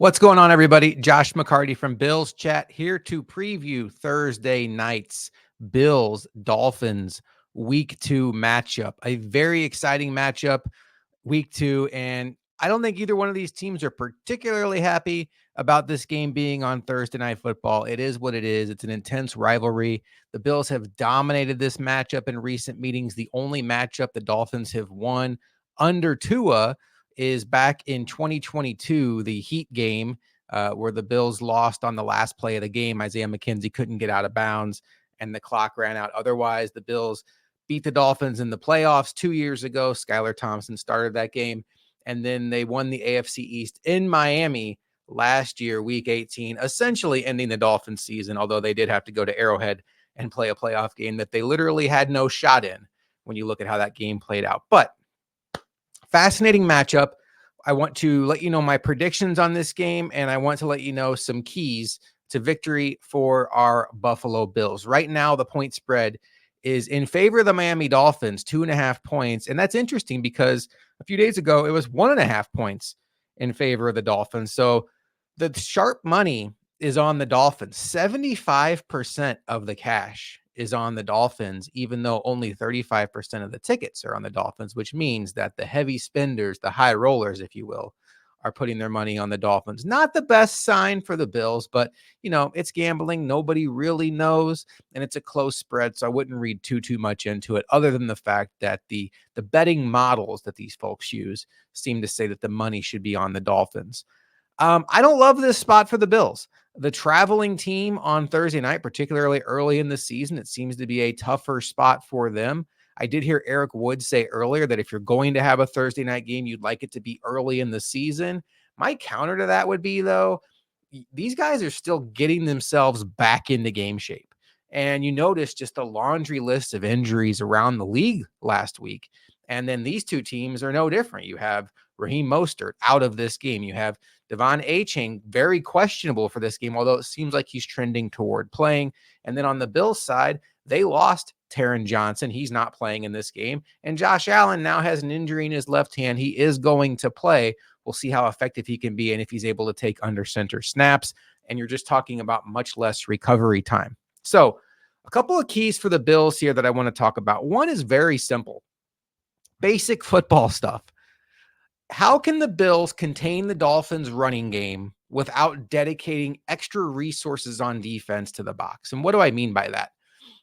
What's going on, everybody? Josh McCarty from Bills Chat here to preview Thursday night's Bills Dolphins Week 2 matchup. A very exciting matchup, Week 2, and I don't think either one of these teams are particularly happy about this game being on Thursday Night Football. It is what it is. It's an intense rivalry. The Bills have dominated this matchup in recent meetings. The only matchup the Dolphins have won under Tua is back in 2022, the Heat game, where the Bills lost on the last play of the game. Isaiah McKenzie couldn't get out of bounds and the clock ran out. Otherwise, the Bills beat the Dolphins in the playoffs 2 years ago. Skylar Thompson started that game. And then they won the AFC East in Miami last year, week 18, essentially ending the Dolphins season, although they did have to go to Arrowhead and play a playoff game that they literally had no shot in when you look at how that game played out. But fascinating matchup. I want to let you know my predictions on this game, and I want to let you know some keys to victory for our Buffalo Bills. Right now, the point spread is in favor of the Miami Dolphins, 2.5 points. And that's interesting because a few days ago, it was 1.5 points in favor of the Dolphins. So the sharp money is on the Dolphins. 75% of the cash is on the Dolphins, even though only 35% of the tickets are on the Dolphins, which means that the heavy spenders, the high rollers, if you will, are putting their money on the Dolphins. Not the best sign for the Bills, but, it's gambling. Nobody really knows, and it's a close spread, so I wouldn't read too much into it, other than the fact that the betting models that these folks use seem to say that the money should be on the Dolphins. I don't love this spot for the Bills. The traveling team on Thursday night, particularly early in the season, it seems to be a tougher spot for them. I did hear Eric Wood say earlier that if you're going to have a Thursday night game, you'd like it to be early in the season. My counter to that would be, though, these guys are still getting themselves back into game shape. And you notice just a laundry list of injuries around the league last week. And then these two teams are no different. You have Raheem Mostert out of this game. You have Devon Achane, very questionable for this game, although it seems like he's trending toward playing. And then on the Bills side, they lost Taron Johnson. He's not playing in this game. And Josh Allen now has an injury in his left hand. He is going to play. We'll see how effective he can be and if he's able to take under center snaps. And you're just talking about much less recovery time. So a couple of keys for the Bills here that I want to talk about. One is very simple. Basic football stuff. How can the Bills contain the Dolphins' running game without dedicating extra resources on defense to the box? And what do I mean by that?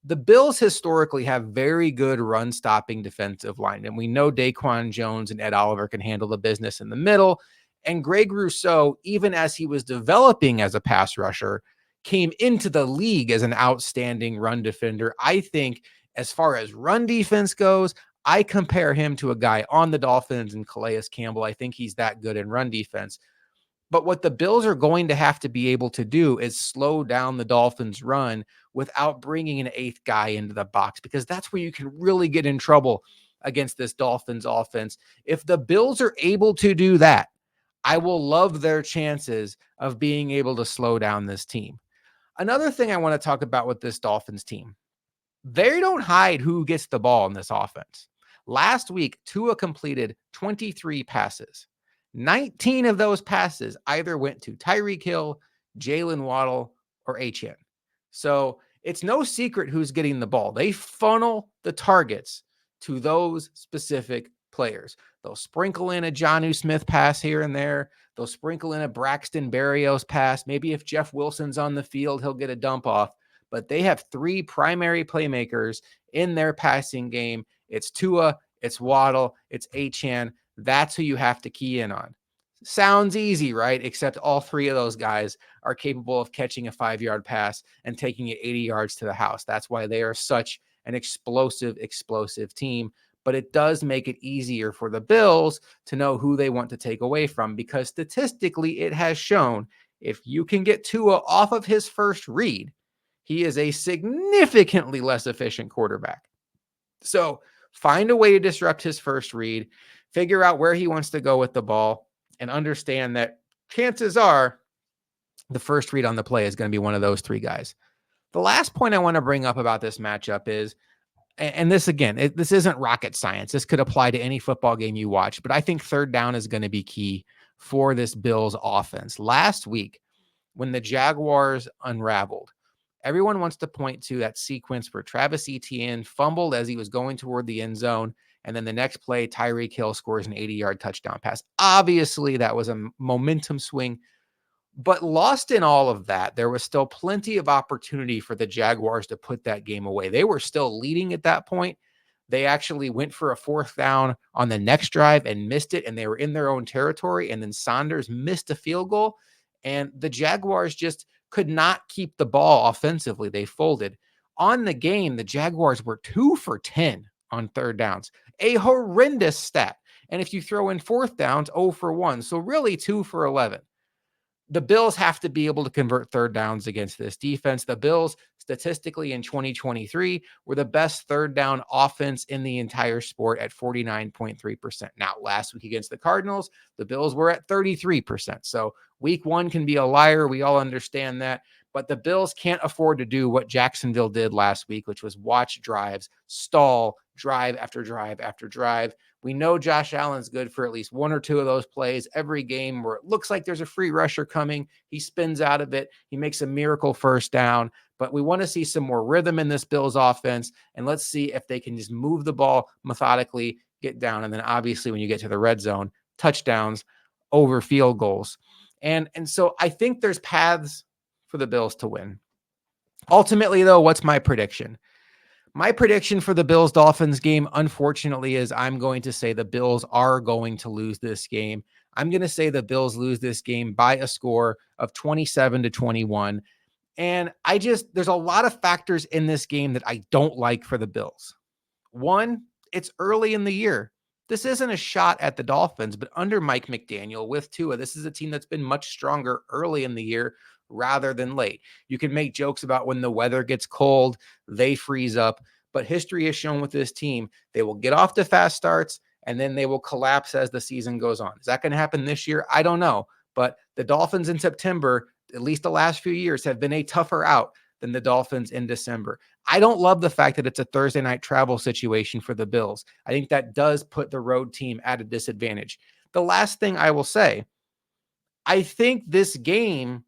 The Bills historically have very good run-stopping defensive line, and we know Daquan Jones and Ed Oliver can handle the business in the middle. And Greg Rousseau, even as he was developing as a pass rusher, came into the league as an outstanding run defender. I think as far as run defense goes, I compare him to a guy on the Dolphins and Calais Campbell. I think he's that good in run defense. But what the Bills are going to have to be able to do is slow down the Dolphins' run without bringing an eighth guy into the box, because that's where you can really get in trouble against this Dolphins offense. If the Bills are able to do that, I will love their chances of being able to slow down this team. Another thing I want to talk about with this Dolphins team, they don't hide who gets the ball in this offense. Last week, Tua completed 23 passes. 19 of those passes either went to Tyreek Hill, Jalen Waddle, or Achane. So it's no secret who's getting the ball. They funnel the targets to those specific players. They'll sprinkle in a Jonnu Smith pass here and there. They'll sprinkle in a Braxton Berrios pass. Maybe if Jeff Wilson's on the field, he'll get a dump off. But they have three primary playmakers in their passing game. It's Tua, it's Waddle, it's Achane. That's who you have to key in on. Sounds easy, right? Except all three of those guys are capable of catching a 5-yard pass and taking it 80 yards to the house. That's why they are such an explosive team. But it does make it easier for the Bills to know who they want to take away from, because statistically it has shown if you can get Tua off of his first read, he is a significantly less efficient quarterback. So find a way to disrupt his first read, figure out where he wants to go with the ball, and understand that chances are the first read on the play is going to be one of those three guys. The last point I want to bring up about this matchup is, and this again, this isn't rocket science. This could apply to any football game you watch, but I think third down is going to be key for this Bills offense. Last week, when the Jaguars unraveled, everyone wants to point to that sequence where Travis Etienne fumbled as he was going toward the end zone. And then the next play, Tyreek Hill scores an 80-yard touchdown pass. Obviously, that was a momentum swing. But lost in all of that, there was still plenty of opportunity for the Jaguars to put that game away. They were still leading at that point. They actually went for a fourth down on the next drive and missed it, and they were in their own territory. And then Saunders missed a field goal, and the Jaguars just could not keep the ball offensively. They folded. On the game, the Jaguars were 2 for 10 on third downs, a horrendous stat. And if you throw in fourth downs, 0 for 1. So really 2 for 11. The Bills have to be able to convert third downs against this defense. The Bills, statistically in 2023, were the best third down offense in the entire sport at 49.3%. Now, last week against the Cardinals, the Bills were at 33%. So week one can be a liar. We all understand that. But the Bills can't afford to do what Jacksonville did last week, which was watch drives, stall, drive after drive after drive. We know Josh Allen's good for at least one or two of those plays every game where it looks like there's a free rusher coming. He spins out of it. He makes a miracle first down. But we want to see some more rhythm in this Bills offense. And let's see if they can just move the ball methodically, get down. And then obviously when you get to the red zone, touchdowns over field goals. And so I think there's paths for the Bills to win. Ultimately, though, what's my prediction? My prediction for the Bills-Dolphins game, unfortunately, is I'm going to say the Bills are going to lose this game. I'm going to say the Bills lose this game by a score of 27-21. And there's a lot of factors in this game that I don't like for the Bills. One, it's early in the year. This isn't a shot at the Dolphins, but under Mike McDaniel with Tua, this is a team that's been much stronger early in the year rather than late. You can make jokes about when the weather gets cold, they freeze up, but history has shown with this team, they will get off to fast starts and then they will collapse as the season goes on. Is that going to happen this year? I don't know, but the Dolphins in September, at least the last few years, have been a tougher out than the Dolphins in December. I don't love the fact that it's a Thursday night travel situation for the Bills. I think that does put the road team at a disadvantage. The last thing I will say, I think this game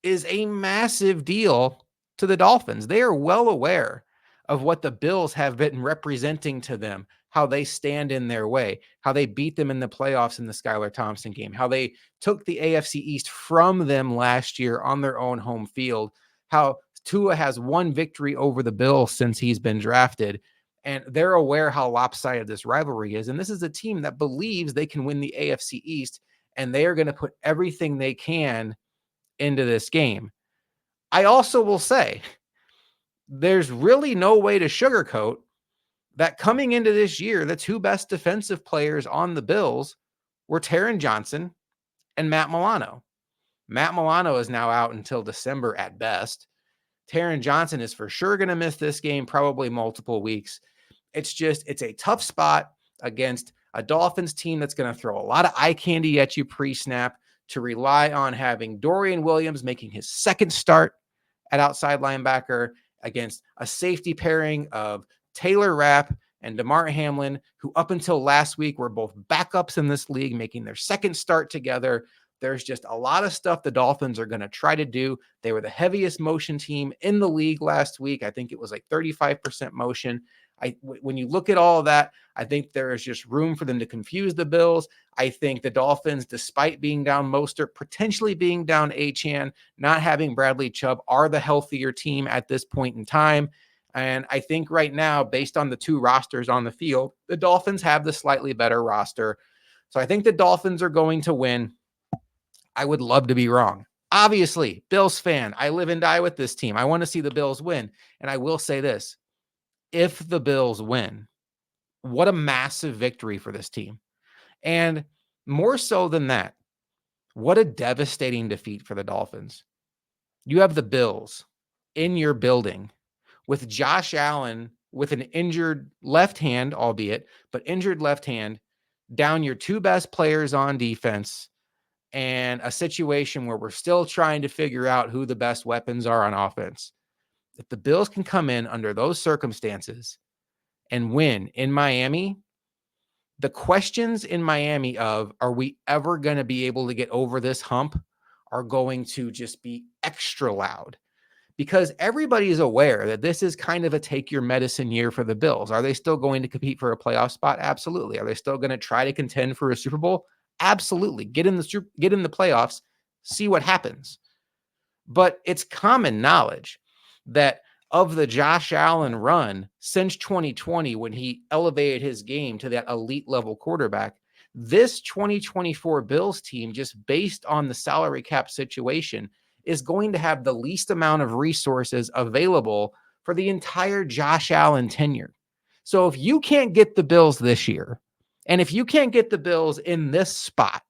is a massive deal to the Dolphins. They are well aware of what the Bills have been representing to them, how they stand in their way, how they beat them in the playoffs in the Skylar Thompson game, how they took the AFC East from them last year on their own home field, how Tua has one victory over the Bills since he's been drafted. And they're aware how lopsided this rivalry is. And this is a team that believes they can win the AFC East, and they are going to put everything they can into this game. I also will say there's really no way to sugarcoat that coming into this year, the two best defensive players on the Bills were Taron Johnson and Matt Milano. Matt Milano is now out until December at best. Taron Johnson is for sure going to miss this game, probably multiple weeks. It's a tough spot against a Dolphins team that's going to throw a lot of eye candy at you pre-snap, to rely on having Dorian Williams making his second start at outside linebacker against a safety pairing of Taylor Rapp and DeMar Hamlin, who up until last week were both backups in this league, making their second start together. There's just a lot of stuff the Dolphins are going to try to do. They were the heaviest motion team in the league last week. I think it was like 35% motion. When you look at all of that, I think there is just room for them to confuse the Bills. I think the Dolphins, despite being down Mostert, potentially being down Achane, not having Bradley Chubb, are the healthier team at this point in time. And I think right now, based on the two rosters on the field, the Dolphins have the slightly better roster. So I think the Dolphins are going to win. I would love to be wrong. Obviously, Bills fan, I live and die with this team. I want to see the Bills win. And I will say this. If the Bills win, what a massive victory for this team. And more so than that, what a devastating defeat for the Dolphins. You have the Bills in your building with Josh Allen with an injured left hand, albeit, but injured left hand, down your two best players on defense, and a situation where we're still trying to figure out who the best weapons are on offense. If the Bills can come in under those circumstances and win in Miami, The questions in Miami of, are we ever going to be able to get over this hump, are going to just be extra loud, because everybody is aware that this is kind of a take your medicine year for the Bills. Are they still going to compete for a playoff spot? Absolutely. Are they still going to try to contend for a Super Bowl? Absolutely. Get in the playoffs, see what happens. But it's common knowledge that of the Josh Allen run since 2020, when he elevated his game to that elite level quarterback, this 2024 Bills team, just based on the salary cap situation, is going to have the least amount of resources available for the entire Josh Allen tenure. So if you can't get the Bills this year, and if you can't get the Bills in this spot,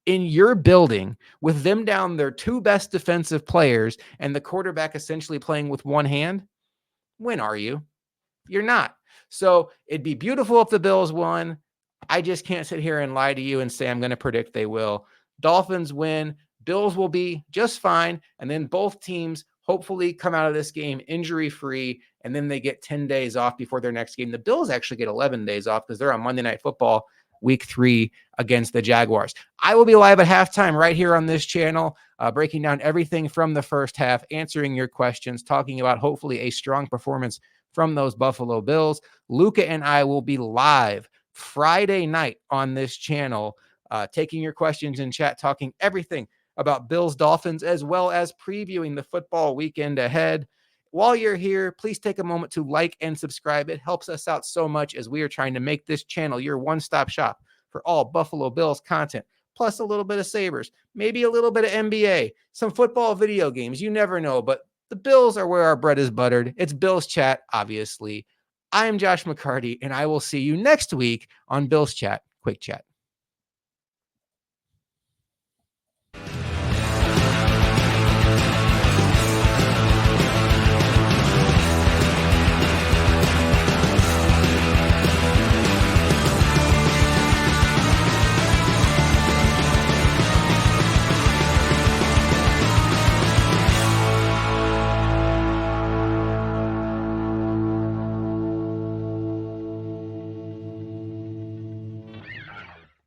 in your building, with them down their two best defensive players and the quarterback essentially playing with one hand, when are you? You're not. So it'd be beautiful if the Bills won. I just can't sit here and lie to you and say I'm going to predict they will. Dolphins win. Bills will be just fine. And then both teams hopefully come out of this game injury-free, and then they get 10 days off before their next game. The Bills actually get 11 days off because they're on Monday Night Football week 3 against the Jaguars. I will be live at halftime right here on this channel, breaking down everything from the first half, answering your questions, talking about hopefully a strong performance from those Buffalo Bills. Luca and I will be live Friday night on this channel, taking your questions in chat, talking everything about Bills Dolphins, as well as previewing the football weekend ahead. While you're here, please take a moment to like and subscribe. It helps us out so much as we are trying to make this channel your one-stop shop for all Buffalo Bills content, plus a little bit of Sabres, maybe a little bit of NBA, some football video games. You never know, but the Bills are where our bread is buttered. It's Bills Chat, obviously. I am Josh McCarty, and I will see you next week on Bills Chat Quick Chat.